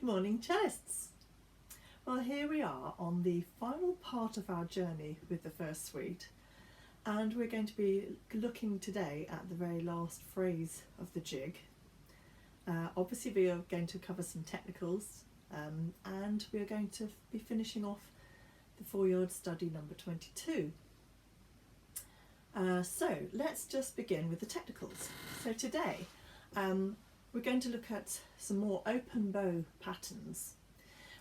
Good morning, cellists. Well, here we are on the final part of our journey with the first suite, and we're going to be looking today at the very last phrase of the jig. Obviously we are going to cover some technicals, and we are going to be finishing off the Feuillard study number 22. So let's just begin with the technicals. So today we're going to look at some more open bow patterns.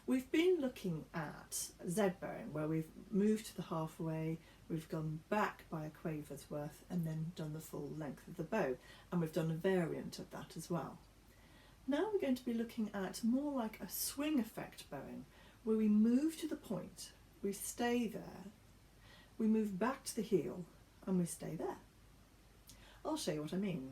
We've been looking at Z bowing, where we've moved to the halfway, we've gone back by a quaver's worth and then done the full length of the bow, and we've done a variant of that as well. Now we're going to be looking at more like a swing effect bowing, where we move to the point, we stay there, we move back to the heel and we stay there. I'll show you what I mean.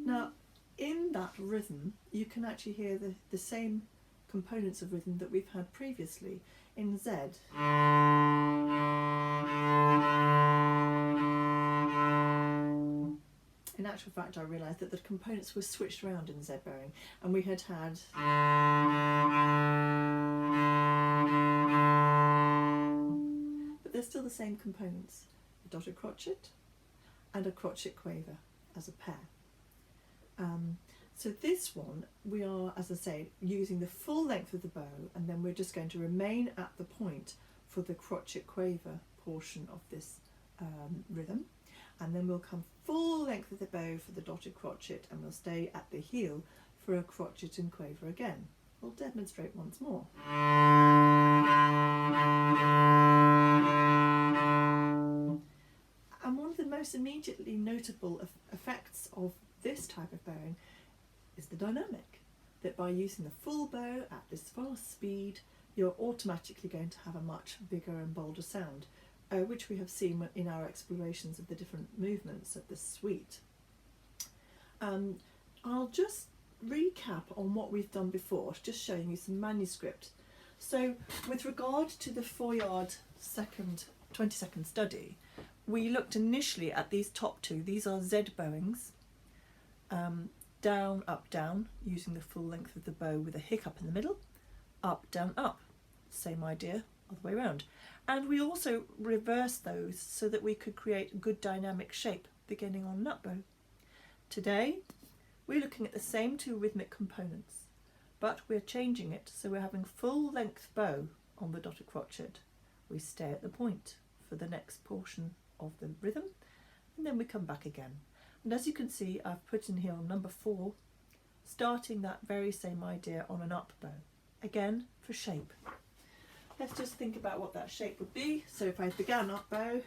Now, in that rhythm, you can actually hear the same components of rhythm that we've had previously in Z. In actual fact, I realised that the components were switched around in Z bowing, and we had but they're still the same components, a dotted crotchet and a crotchet quaver as a pair. So this one, we are, as I say, using the full length of the bow, and then we're just going to remain at the point for the crotchet quaver portion of this rhythm, and then we'll come full length of the bow for the dotted crotchet, and we'll stay at the heel for a crotchet and quaver again. We'll demonstrate once more. And one of the most immediately notable effects of this type of bowing is the dynamic, that by using the full bow at this fast speed, you're automatically going to have a much bigger and bolder sound, which we have seen in our explorations of the different movements of the suite. I'll just recap on what we've done before, just showing you some manuscript. So with regard to the Feuillard 22nd study, we looked initially at these top two. These are Z bowings, down, up, down, using the full length of the bow with a hiccup in the middle, up, down, up, same idea, all the way around. And we also reversed those so that we could create a good dynamic shape beginning on nut bow. Today, we're looking at the same two rhythmic components, but we're changing it, so we're having full length bow on the dotted crotchet. We stay at the point for the next portion of the rhythm, and then we come back again. And as you can see, I've put in here on number 4, starting that very same idea on an up bow, again for shape. Let's just think about what that shape would be. So if I began up bow,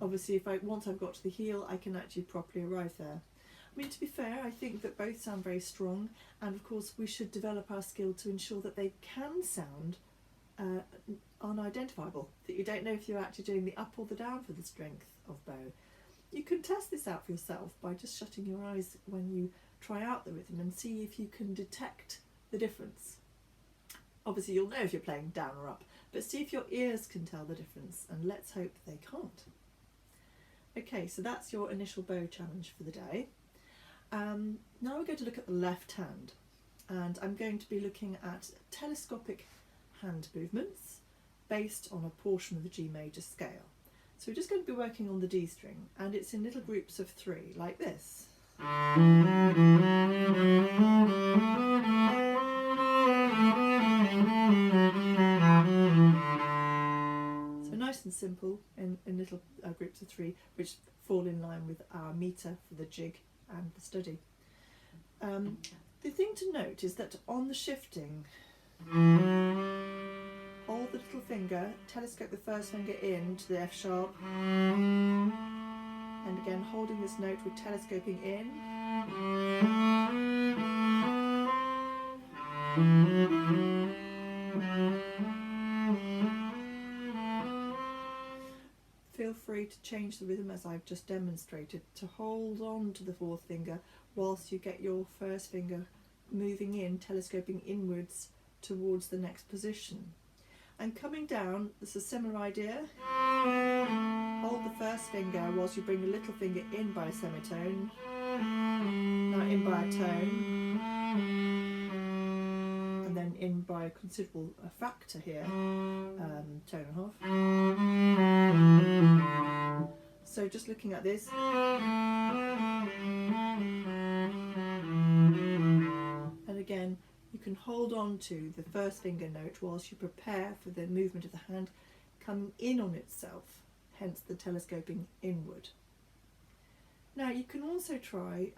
obviously once I've got to the heel, I can actually properly arrive there. I mean, to be fair, I think that both sound very strong, and of course we should develop our skill to ensure that they can sound unidentifiable, that you don't know if you're actually doing the up or the down for the strength of bow. You can test this out for yourself by just shutting your eyes when you try out the rhythm and see if you can detect the difference. Obviously you'll know if you're playing down or up, but see if your ears can tell the difference, and let's hope they can't. Okay, so that's your initial bow challenge for the day. Now we're going to look at the left hand, and I'm going to be looking at telescopic hand movements based on a portion of the G major scale. So we're just going to be working on the D string, and it's in little groups of 3, like this. So nice and simple in little groups of 3, which fall in line with our meter for the jig and the study. The thing to note is that on the shifting, hold the little finger, telescope the first finger in to the F sharp, and again holding this note, we're telescoping in, feel free to change the rhythm as I've just demonstrated, to hold on to the 4th finger whilst you get your first finger moving in, telescoping inwards towards the next position. And coming down, it's a similar idea. Hold the first finger whilst you bring the little finger in by a semitone, now in by a tone, and then in by a considerable factor here, tone and a half. So just looking at this. And again, you can hold on to the first finger note whilst you prepare for the movement of the hand coming in on itself, hence the telescoping inward. Now you can also try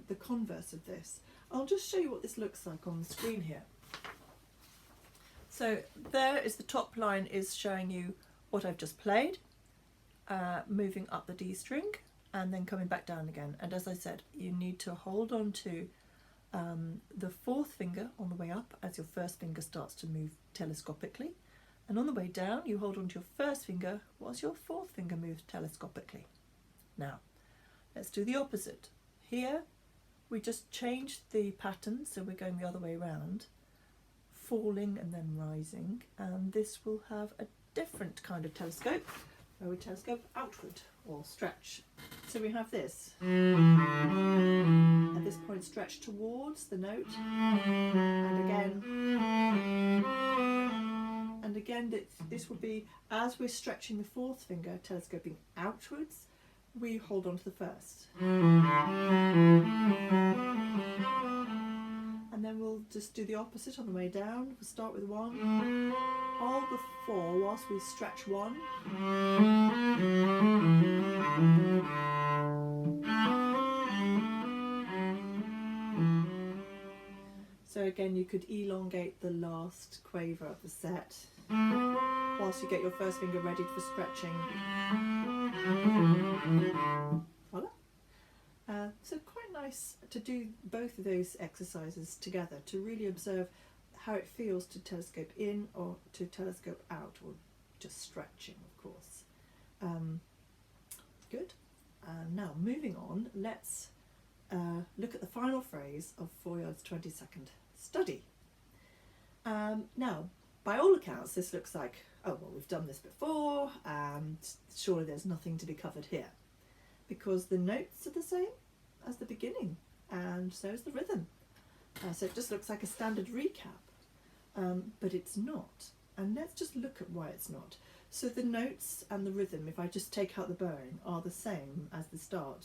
the converse of this. I'll just show you what this looks like on the screen here. So there is the top line is showing you what I've just played, moving up the D string and then coming back down again. And as I said, you need to hold on to the fourth finger on the way up as your first finger starts to move telescopically, and on the way down you hold on to your first finger whilst your fourth finger moves telescopically. Now let's do the opposite. Here we just changed the pattern, so we're going the other way around, falling and then rising, and this will have a different kind of telescope where we telescope outward or stretch. So we have this. At this point stretch towards the note, and again this will be, as we're stretching the fourth finger, telescoping outwards, we hold on to the first. And then we'll just do the opposite on the way down. We'll start with one, hold the four whilst we stretch one, so again you could elongate the last quaver of the set whilst you get your first finger ready for stretching. Voila. So quite nice to do both of those exercises together to really observe how it feels to telescope in or to telescope out, or just stretching, of course. Good. Now moving on, let's look at the final phrase of Feuillard's 20-second study. Now, by all accounts, this looks like, oh well, we've done this before, and surely there's nothing to be covered here, because the notes are the same as the beginning, and so is the rhythm. So it just looks like a standard recap, but it's not. And let's just look at why it's not. So the notes and the rhythm, if I just take out the bowing, are the same as the start.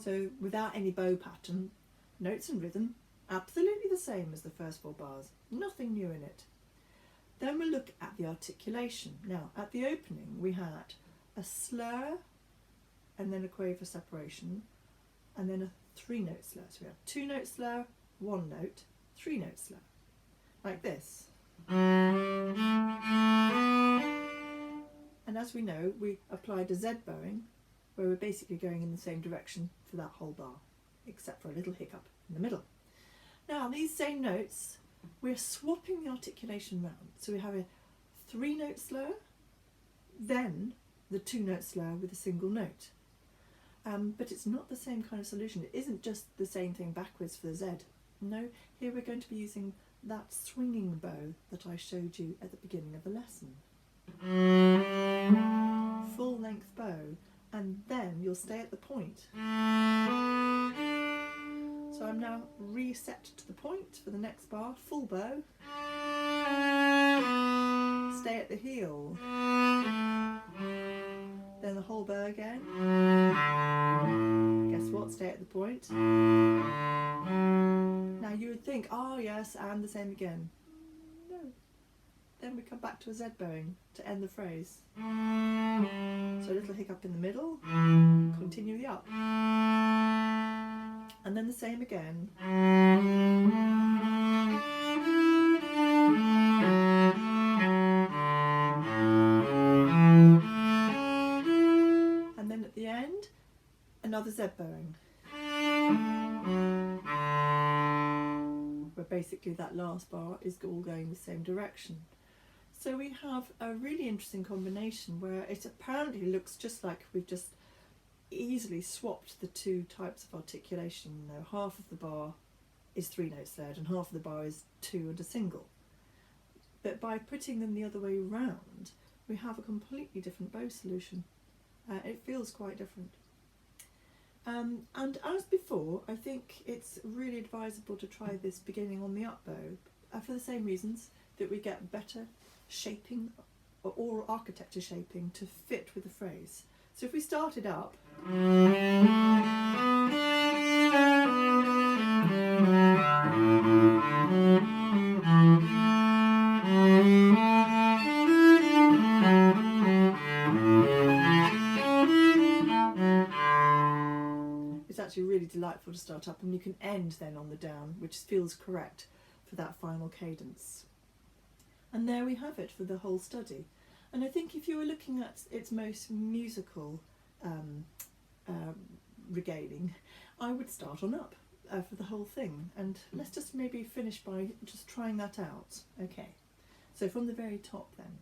So without any bow pattern, notes and rhythm, absolutely the same as the first four bars, nothing new in it. Then we'll look at the articulation. Now, at the opening we had a slur and then a quaver separation, and then a three-note slur. So we have two-note slur, one note, three-note slur, like this. And as we know, we applied a Z bowing, where we're basically going in the same direction for that whole bar, except for a little hiccup in the middle. Now, these same notes, we're swapping the articulation round. So we have a three-note slur, then the two-note slur with a single note. But it's not the same kind of solution. It isn't just the same thing backwards for the Z. No, here we're going to be using that swinging bow that I showed you at the beginning of the lesson. Full length bow, and then you'll stay at the point. So I'm now reset to the point for the next bar, full bow. Stay at the heel. Then the whole bow again. Guess what? Stay at the point. Now you would think, oh yes, and the same again. No. Then we come back to a Z bowing to end the phrase. So a little hiccup in the middle, continue the up. And then the same again. And then at the end, another Z bowing. Where basically that last bar is all going the same direction. So we have a really interesting combination where it apparently looks just like we've just easily swapped the two types of articulation. You know, half of the bar is 3 notes flared and half of the bar is 2 and a single. But by putting them the other way round, we have a completely different bow solution. It feels quite different. And as before, I think it's really advisable to try this beginning on the up bow for the same reasons that we get better shaping or architecture shaping to fit with the phrase. So if we started up, it's actually really delightful to start up, and you can end then on the down, which feels correct for that final cadence. And there we have it for the whole study. And I think if you were looking at its most musical regaling, I would start on up for the whole thing. And let's just maybe finish by just trying that out. Okay, so from the very top then.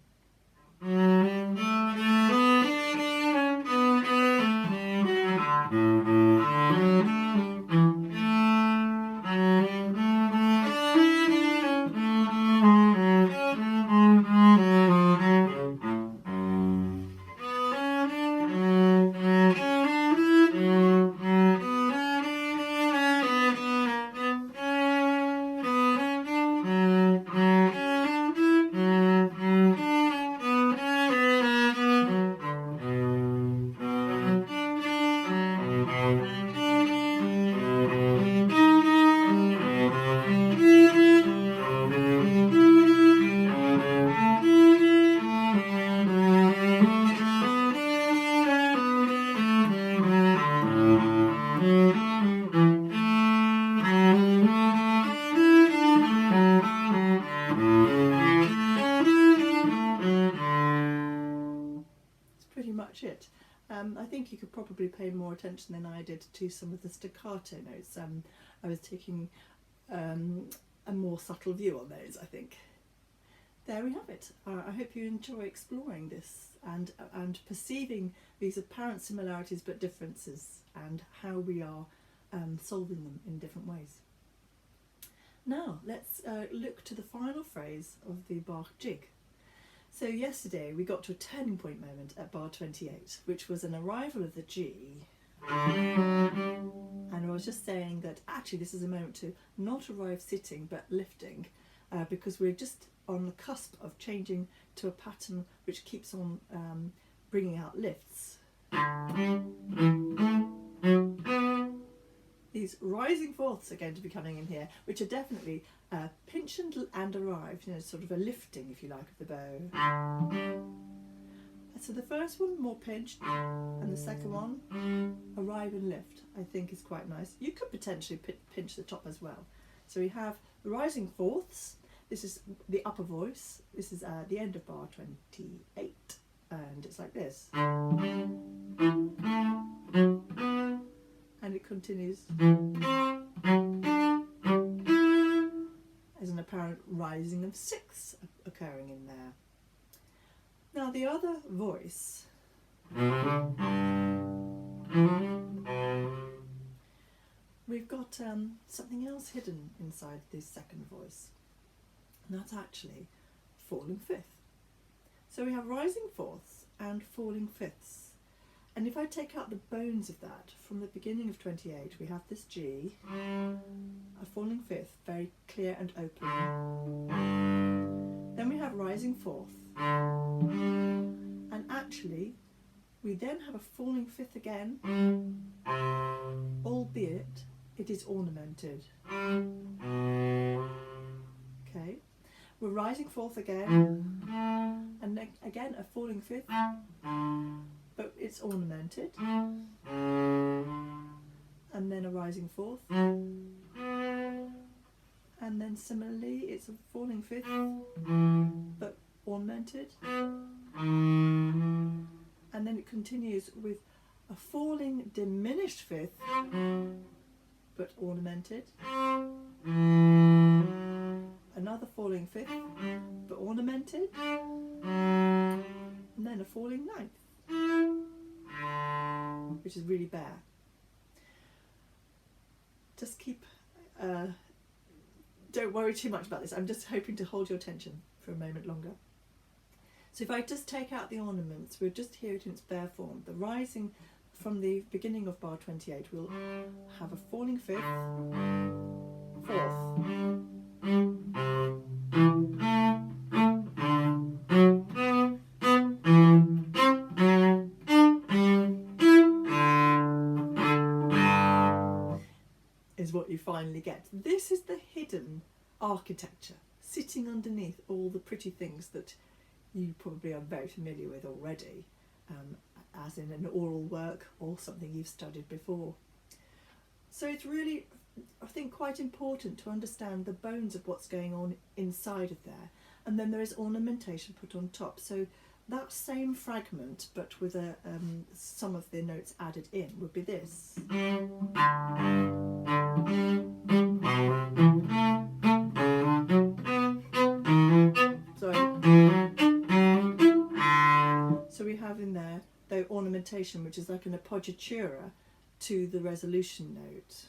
It. I think you could probably pay more attention than I did to some of the staccato notes. I was taking a more subtle view on those, I think. There we have it. I hope you enjoy exploring this and perceiving these apparent similarities but differences and how we are solving them in different ways. Now let's look to the final phrase of the Bach Gigue. So yesterday we got to a turning point moment at bar 28, which was an arrival of the G. And I was just saying that actually this is a moment to not arrive sitting but lifting, because we're just on the cusp of changing to a pattern which keeps on bringing out lifts. These rising fourths are going to be coming in here, which are definitely pinch and arrive, you know, sort of a lifting, if you like, of the bow. So the first one more pinched, and the second one arrive and lift, I think is quite nice. You could potentially pinch the top as well. So we have the rising fourths. This is the upper voice. This is the end of bar 28, and it's like this. And it continues as an apparent rising of 6 occurring in there. Now the other voice we've got something else hidden inside this second voice, and that's actually falling fifth. So we have rising fourths and falling fifths. And if I take out the bones of that, from the beginning of 28, we have this G, a falling fifth, very clear and open. Then we have rising fourth. And actually, we then have a falling fifth again, albeit it is ornamented. Okay, we're rising fourth again, and then again a falling fifth, but it's ornamented, and then a rising fourth, and then similarly it's a falling fifth, but ornamented, and then it continues with a falling diminished fifth, but ornamented, an another falling fifth, but ornamented, and then a falling ninth, which is really bare. Just don't worry too much about this. I'm just hoping to hold your attention for a moment longer. So if I just take out the ornaments, we'll just hear it in its bare form. The rising from the beginning of bar 28, we'll have a falling fifth, fourth, is what you finally get. This is the hidden architecture sitting underneath all the pretty things that you probably are very familiar with already, as in an oral work or something you've studied before. So it's really, I think, quite important to understand the bones of what's going on inside of there, and then there is ornamentation put on top. So that same fragment, but with some of the notes added in, would be this. So we have in there the ornamentation, which is like an appoggiatura to the resolution note.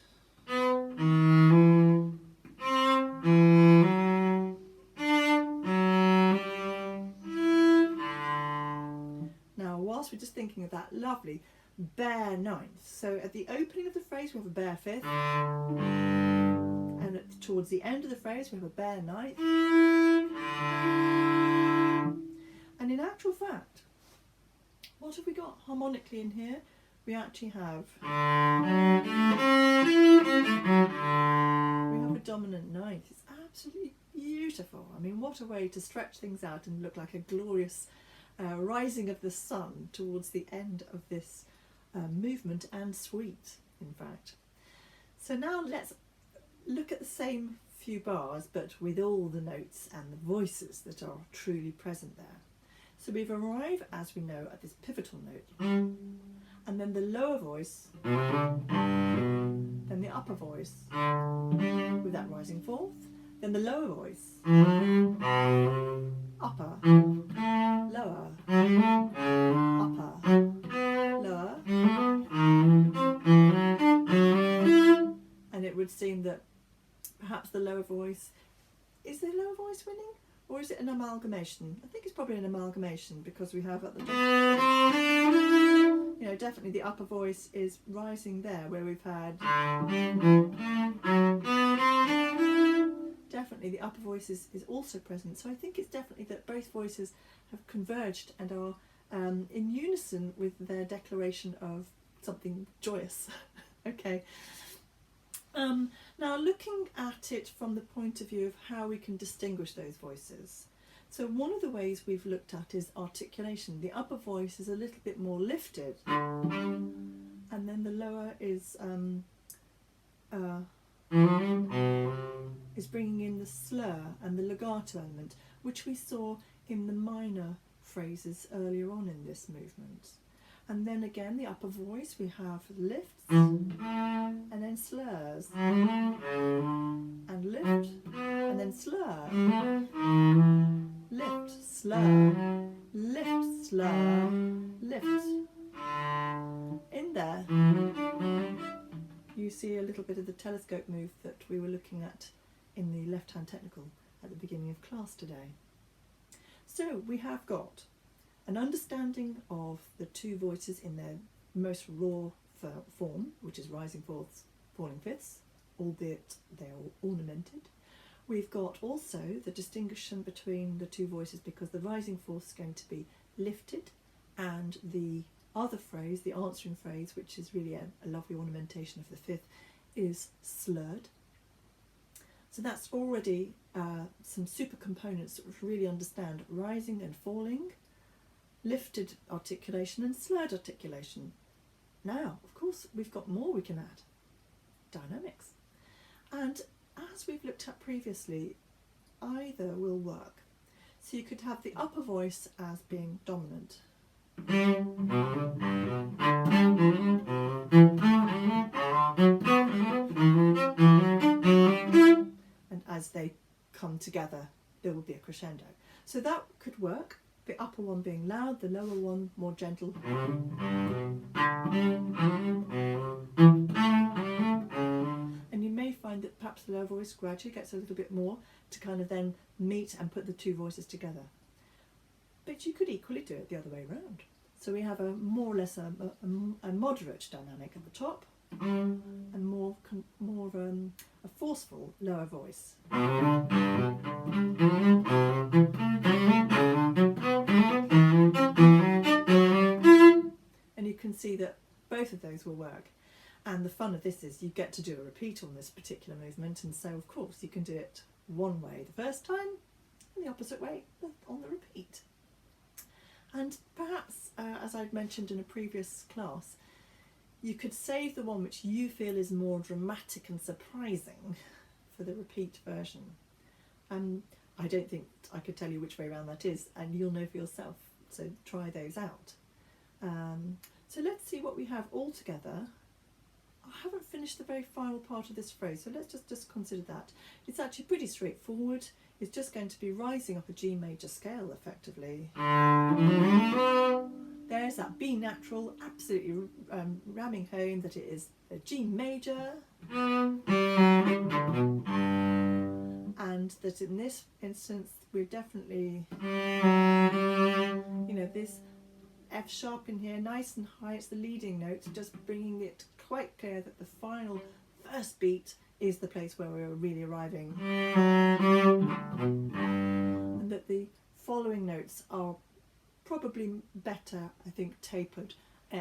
Now, whilst we're just thinking of that lovely bare ninth, so at the opening of the phrase we have a bare fifth, and towards the end of the phrase we have a bare ninth, and in actual fact, what have we got harmonically in here? We actually have a dominant ninth. It's absolutely beautiful. I mean, what a way to stretch things out and look like a glorious rising of the sun towards the end of this movement and suite, in fact. So now let's look at the same few bars, but with all the notes and the voices that are truly present there. So we've arrived, as we know, at this pivotal note, and then the lower voice, then the upper voice, with that rising fourth, then the lower voice, upper, lower, upper, lower, and it would seem that perhaps the lower voice, is the lower voice winning? Or is it an amalgamation? I think it's probably an amalgamation, because we have at the top, you know, definitely the upper voice is rising there where we've had, definitely the upper voice is also present. So I think it's definitely that both voices have converged and are in unison with their declaration of something joyous. Okay. Now, looking at it from the point of view of how we can distinguish those voices. So one of the ways we've looked at is articulation. The upper voice is a little bit more lifted, and then the lower is bringing in the slur and the legato element, which we saw in the minor phrases earlier on in this movement. And then again, the upper voice, we have lifts, and then slurs, and lift, and then slur, lift, slur, lift, slur, lift. In there, you see a little bit of the telescope move that we were looking at in the left-hand technical at the beginning of class today. So we have got an understanding of the two voices in their most raw form, which is rising fourths, falling fifths, albeit they are ornamented. We've got also the distinction between the two voices, because the rising fourth is going to be lifted, and the other phrase, the answering phrase, which is really a lovely ornamentation of the fifth, is slurred. So that's already some super components that we really understand rising and falling, lifted articulation and slurred articulation. Now, of course, we've got more we can add. Dynamics. And as we've looked at previously, either will work. So you could have the upper voice as being dominant. And as they come together there will be a crescendo. So that could work, the upper one being loud, the lower one more gentle. And you may find that perhaps the lower voice gradually gets a little bit more to kind of then meet and put the two voices together. But you could equally do it the other way around. So we have a more or less a moderate dynamic at the top and more of a forceful lower voice. And you can see that both of those will work. And the fun of this is you get to do a repeat on this particular movement, and so of course you can do it one way the first time and the opposite way on the repeat. And perhaps, as I'd mentioned in a previous class, you could save the one which you feel is more dramatic and surprising for the repeat version. I don't think I could tell you which way around that is, and you'll know for yourself, so try those out. So let's see what we have all together. I haven't finished the very final part of this phrase, so let's just consider that. It's actually pretty straightforward. It's just going to be rising up a G major scale effectively. There's that B natural, absolutely ramming home that it is a G major, and that in this instance we're definitely, this F sharp in here, nice and high, it's the leading note, just bringing it quite clear that the final first beat is the place where we're really arriving, and that the following notes are probably better, I think, tapered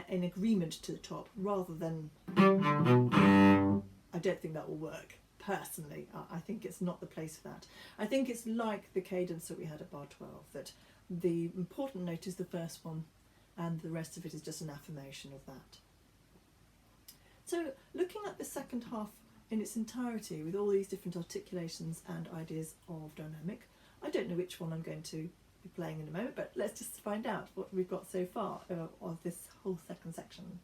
in agreement to the top rather than, I don't think that will work personally. I think it's not the place for that. I think it's like the cadence that we had at bar 12, that the important note is the first one and the rest of it is just an affirmation of that. So looking at the second half in its entirety with all these different articulations and ideas of dynamic, I don't know which one I'm going to be playing in a moment, but let's just find out what we've got so far of this whole second section.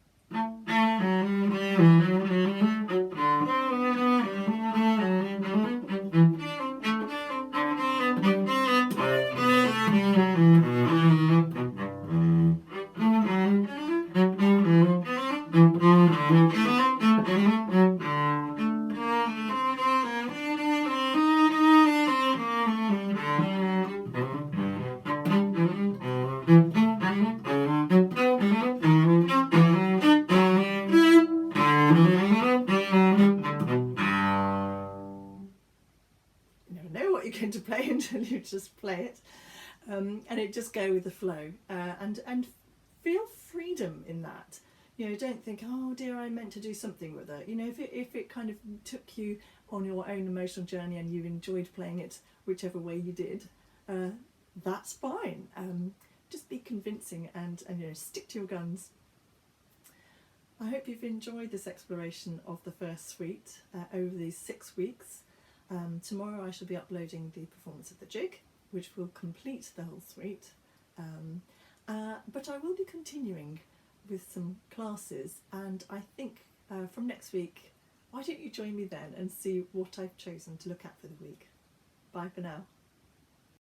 To play until you just play it, and it just go with the flow, and feel freedom in that. Don't think, oh dear, I meant to do something with it. If it kind of took you on your own emotional journey and you enjoyed playing it whichever way you did, that's fine. Just be convincing and stick to your guns. I hope you've enjoyed this exploration of the first suite over these 6 weeks. Tomorrow I shall be uploading the performance of the jig, which will complete the whole suite, but I will be continuing with some classes, and I think from next week, why don't you join me then and see what I've chosen to look at for the week. Bye for now.